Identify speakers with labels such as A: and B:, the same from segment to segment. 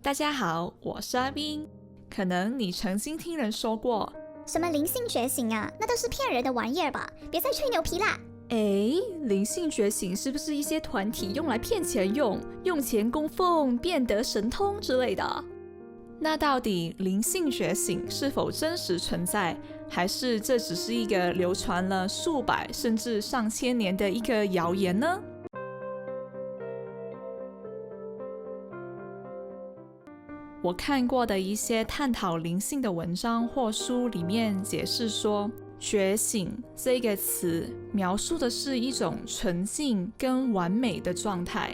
A: 大家好，我是阿冰。可能你曾经听人说过，
B: 什么灵性觉醒啊，那都是骗人的玩意儿吧？别再吹牛皮啦！
A: 灵性觉醒是不是一些团体用来骗钱用钱供奉、变得神通之类的？那到底灵性觉醒是否真实存在，还是这只是一个流传了数百甚至上千年的一个谣言呢？我看过的一些探讨灵性的文章或书里面解释说，觉醒这个词描述的是一种纯净跟完美的状态。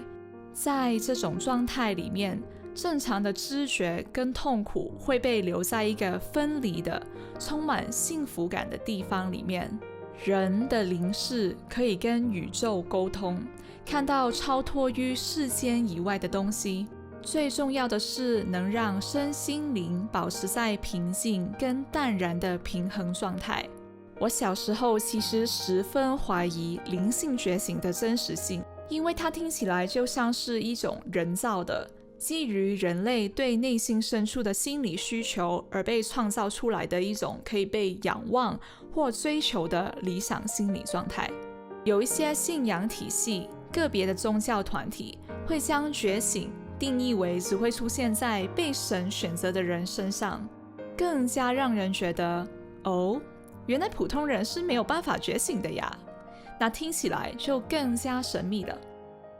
A: 在这种状态里面，正常的知觉跟痛苦会被留在一个分离的、充满幸福感的地方里面。人的灵视可以跟宇宙沟通，看到超脱于世间以外的东西。最重要的是能让身心灵保持在平静跟淡然的平衡状态。我小时候其实十分怀疑灵性觉醒的真实性，因为它听起来就像是一种人造的，基于人类对内心深处的心理需求而被创造出来的一种可以被仰望或追求的理想心理状态。有一些信仰体系、个别的宗教团体会将觉醒定义为只会出现在被神选择的人身上，更加让人觉得，原来普通人是没有办法觉醒的呀。那听起来就更加神秘了。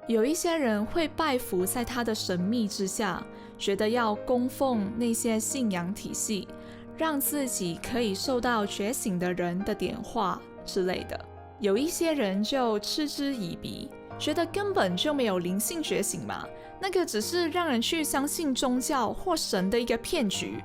A: 有一些人会拜服在他的神秘之下，觉得要供奉那些信仰体系，让自己可以受到觉醒的人的点化之类的。有一些人就嗤之以鼻，觉得根本就没有灵性觉醒嘛，那个只是让人去相信宗教或神的一个骗局。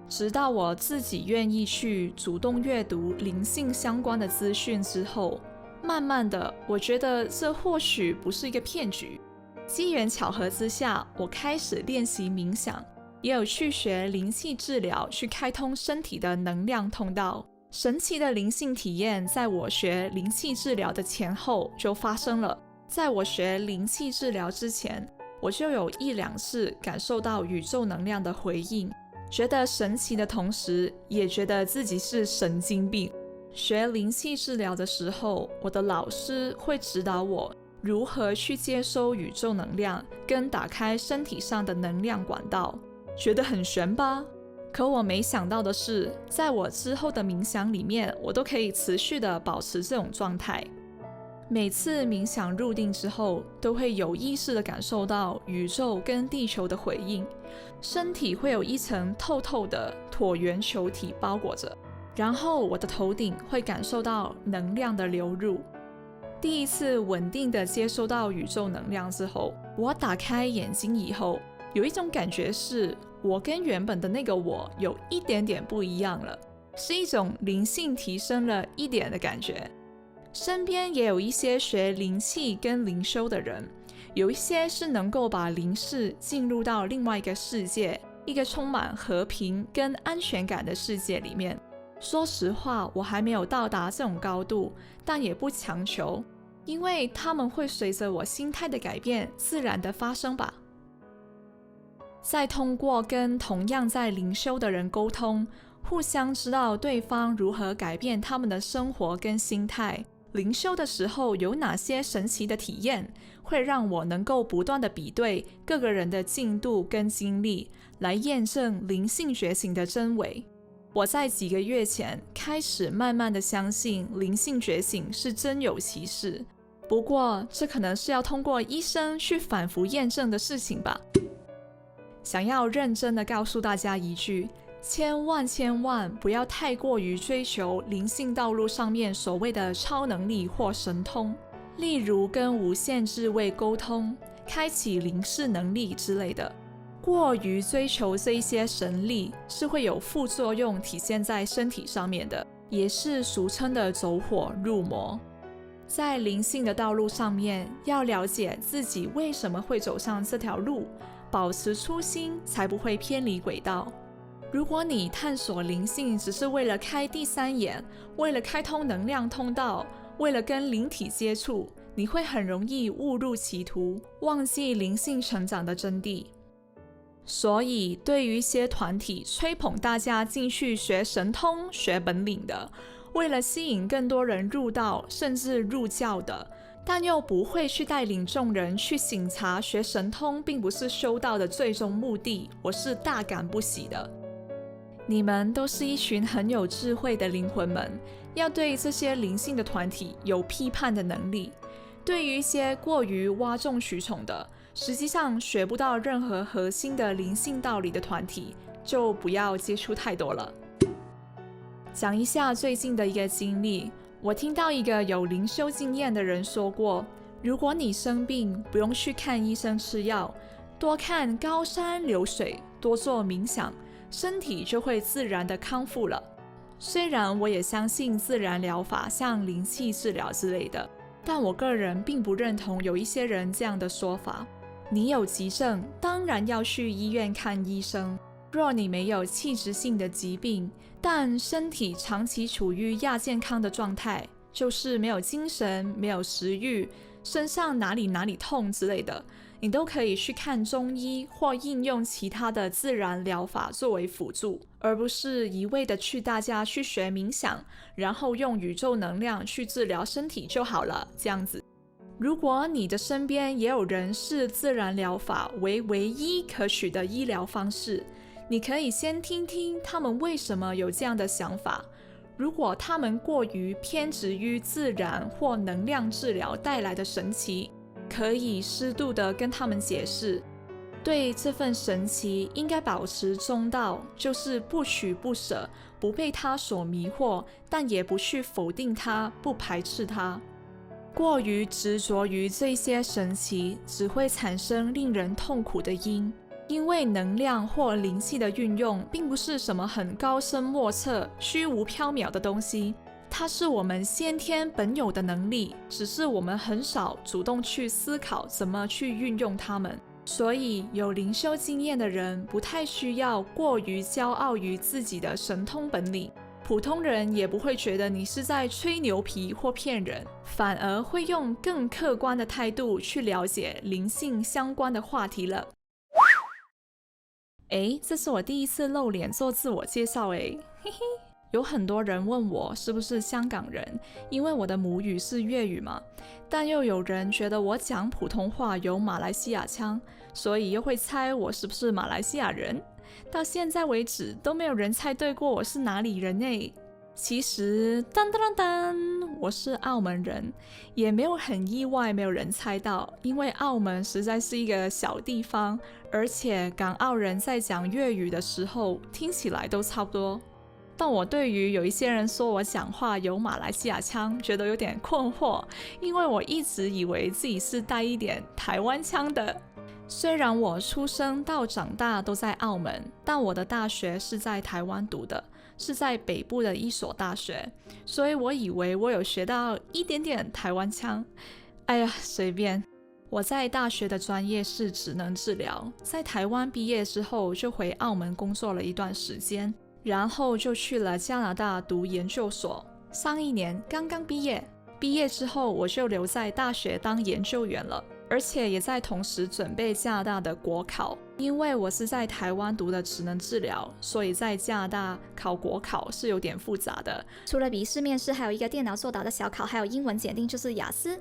A: 直到我自己愿意去主动阅读灵性相关的资讯之后，慢慢的我觉得这或许不是一个骗局。机缘巧合之下，我开始练习冥想，也有去学灵气治疗，去开通身体的能量通道。神奇的灵性体验在我学灵气治疗的前后就发生了。在我学灵气治疗之前，我就有1-2次感受到宇宙能量的回应，觉得神奇的同时，也觉得自己是神经病。学灵气治疗的时候，我的老师会指导我如何去接收宇宙能量，跟打开身体上的能量管道，觉得很玄吧？可我没想到的是，在我之后的冥想里面，我都可以持续的保持这种状态。每次冥想入定之后，都会有意识的感受到宇宙跟地球的回应，身体会有一层透透的椭圆球体包裹着，然后我的头顶会感受到能量的流入。第一次稳定的接收到宇宙能量之后，我打开眼睛以后，有一种感觉是我跟原本的那个我有一点点不一样了，是一种灵性提升了一点的感觉。身边也有一些学灵气跟灵修的人，有一些是能够把灵视进入到另外一个世界，一个充满和平跟安全感的世界里面。说实话，我还没有到达这种高度，但也不强求，因为他们会随着我心态的改变自然的发生吧。再通过跟同样在灵修的人沟通，互相知道对方如何改变他们的生活跟心态，灵修的时候有哪些神奇的体验，会让我能够不断的比对各个人的进度跟经历，来验证灵性觉醒的真伪。我在几个月前开始慢慢的相信灵性觉醒是真有其事，不过这可能是要通过医生去反复验证的事情吧。想要认真的告诉大家一句，千万不要太过于追求灵性道路上面所谓的超能力或神通，例如跟无限智慧沟通、开启灵视能力之类的。过于追求这一些神力是会有副作用体现在身体上面的，也是俗称的走火入魔。在灵性的道路上面，要了解自己为什么会走上这条路，保持初心才不会偏离轨道。如果你探索灵性只是为了开第三眼，为了开通能量通道，为了跟灵体接触，你会很容易误入歧途，忘记灵性成长的真谛。所以对于一些团体吹捧大家进去学神通、学本领的，为了吸引更多人入道甚至入教的，但又不会去带领众人去省察学神通并不是修道的最终目的，我是大感不喜的。你们都是一群很有智慧的灵魂们，要对这些灵性的团体有批判的能力。对于一些过于哗众取宠的，实际上学不到任何核心的灵性道理的团体，就不要接触太多了。讲一下最近的一个经历，我听到一个有灵修经验的人说过，如果你生病，不用去看医生吃药，多看高山流水，多做冥想，身体就会自然的康复了。虽然我也相信自然疗法，像灵气治疗之类的，但我个人并不认同有一些人这样的说法。你有急症，当然要去医院看医生。若你没有器质性的疾病，但身体长期处于亚健康的状态，就是没有精神、没有食欲，身上哪里痛之类的，你都可以去看中医或应用其他的自然疗法作为辅助，而不是一味的去大家去学冥想，然后用宇宙能量去治疗身体就好了，这样子。如果你的身边也有人视自然疗法为唯一可取的医疗方式，你可以先听听他们为什么有这样的想法。如果他们过于偏执于自然或能量治疗带来的神奇，可以适度的跟他们解释，对这份神奇应该保持中道，就是不取不舍，不被它所迷惑，但也不去否定它，不排斥它。过于执着于这些神奇，只会产生令人痛苦的因。因为能量或灵气的运用并不是什么很高深莫测、虚无缥缈的东西，它是我们先天本有的能力，只是我们很少主动去思考怎么去运用它们。所以有灵修经验的人不太需要过于骄傲于自己的神通本领，普通人也不会觉得你是在吹牛皮或骗人，反而会用更客观的态度去了解灵性相关的话题了。这是我第一次露脸做自我介绍嘿嘿。有很多人问我是不是香港人，因为我的母语是粤语嘛，但又有人觉得我讲普通话有马来西亚腔，所以又会猜我是不是马来西亚人。到现在为止都没有人猜对过我是哪里人其实我是澳门人，也没有很意外没有人猜到，因为澳门实在是一个小地方，而且港澳人在讲粤语的时候听起来都差不多。但我对于有一些人说我讲话有马来西亚腔觉得有点困惑，因为我一直以为自己是带一点台湾腔的。虽然我出生到长大都在澳门，但我的大学是在台湾读的，是在北部的一所大学，所以我以为我有学到一点点台湾腔。随便。我在大学的专业是职能治疗，在台湾毕业之后就回澳门工作了一段时间，然后就去了加拿大读研究所，上一年刚刚毕业。毕业之后我就留在大学当研究员了，而且也在同时准备加拿大的国考。因为我是在台湾读的职能治疗，所以在加拿大考国考是有点复杂的，
B: 除了笔试、面试，还有一个电脑作答的小考，还有英文检定，就是雅思。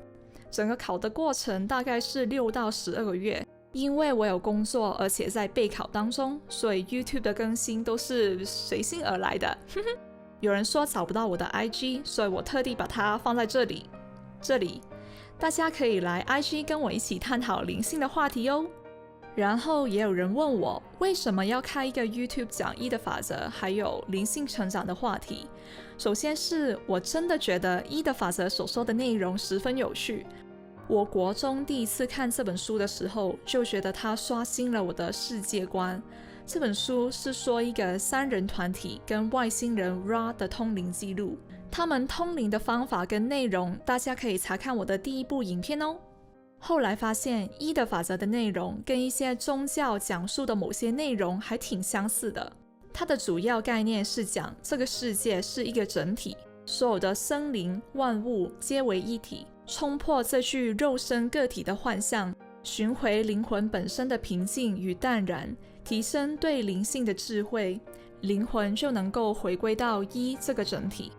A: 整个考的过程大概是6到12个月。因为我有工作，而且在备考当中，所以 YouTube 的更新都是随心而来的。有人说找不到我的 IG， 所以我特地把它放在这里。大家可以来 IG 跟我一起探讨灵性的话题哦。然后也有人问我为什么要开一个 YouTube 讲1的法则还有灵性成长的话题。首先是我真的觉得1的法则所说的内容十分有趣。我国中第一次看这本书的时候，就觉得它刷新了我的世界观。这本书是说一个3人团体跟外星人 Ra 的通灵记录，他们通灵的方法跟内容，大家可以查看我的第1部影片哦。后来发现1的法则的内容跟一些宗教讲述的某些内容还挺相似的。它的主要概念是讲这个世界是一个整体，所有的生灵万物皆为一体，冲破这具肉身个体的幻象，寻回灵魂本身的平静与淡然，提升对灵性的智慧，灵魂就能够回归到一这个整体。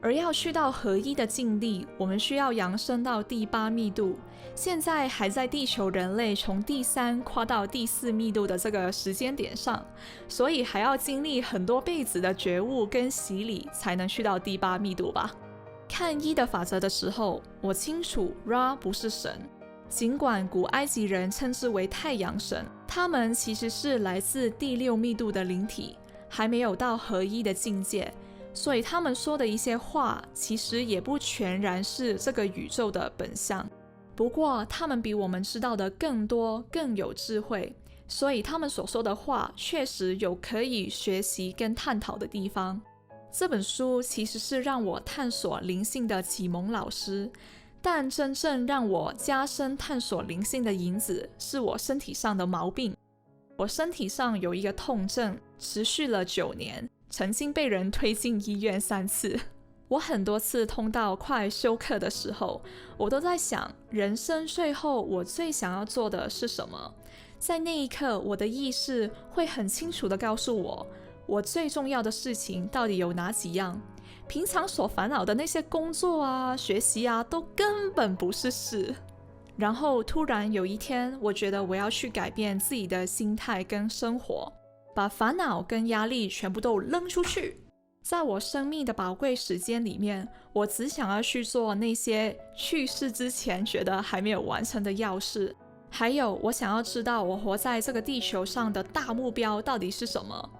A: 而要去到合一的境地，我们需要扬升到第8密度，现在还在地球人类从第3跨到第4密度的这个时间点上，所以还要经历很多辈子的觉悟跟洗礼，才能去到第8密度吧。看一的法则的时候，我清楚 Ra 不是神，尽管古埃及人称之为太阳神，他们其实是来自第6密度的灵体，还没有到合一的境界，所以他们说的一些话其实也不全然是这个宇宙的本相。不过他们比我们知道的更多，更有智慧，所以他们所说的话确实有可以学习跟探讨的地方。这本书其实是让我探索灵性的启蒙老师，但真正让我加深探索灵性的引子是我身体上的毛病。我身体上有一个痛症，持续了9年，曾经被人推进医院3次。我很多次痛到快休克的时候，我都在想，人生最后我最想要做的是什么？在那一刻，我的意识会很清楚地告诉我，我最重要的事情到底有哪几样？平常所烦恼的那些工作啊、学习啊，都根本不是事。然后突然有一天，我觉得我要去改变自己的心态跟生活，把烦恼跟压力全部都扔出去。在我生命的宝贵时间里面，我只想要去做那些去世之前觉得还没有完成的要事。还有，我想要知道我活在这个地球上的大目标到底是什么。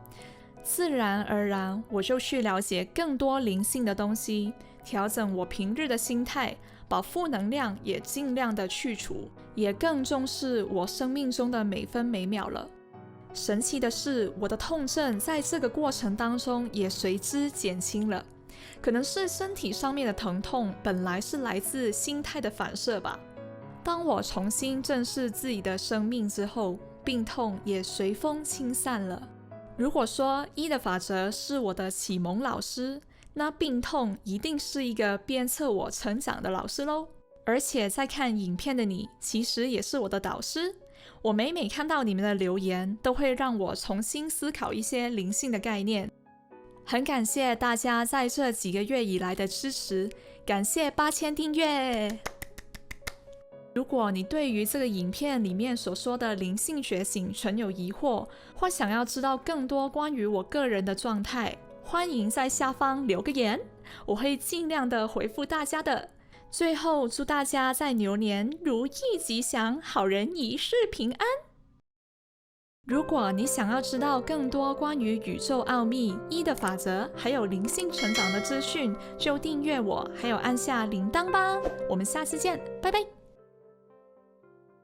A: 自然而然，我就去了解更多灵性的东西，调整我平日的心态，把负能量也尽量的去除，也更重视我生命中的每分每秒了。神奇的是，我的痛症在这个过程当中也随之减轻了。可能是身体上面的疼痛本来是来自心态的反射吧。当我重新正视自己的生命之后，病痛也随风轻散了。如果说一的法则是我的启蒙老师，那病痛一定是一个鞭策我成长的老师咯。而且在看影片的你，其实也是我的导师。我每每看到你们的留言，都会让我重新思考一些灵性的概念。很感谢大家在这几个月以来的支持，感谢8000订阅。如果你对于这个影片里面所说的灵性觉醒存有疑惑，或想要知道更多关于我个人的状态，欢迎在下方留个言，我会尽量的回复大家的。最后，祝大家在牛年如意吉祥，好人一世平安。如果你想要知道更多关于宇宙奥秘、一的法则，还有灵性成长的资讯，就订阅我，还有按下铃铛吧。我们下次见，拜拜。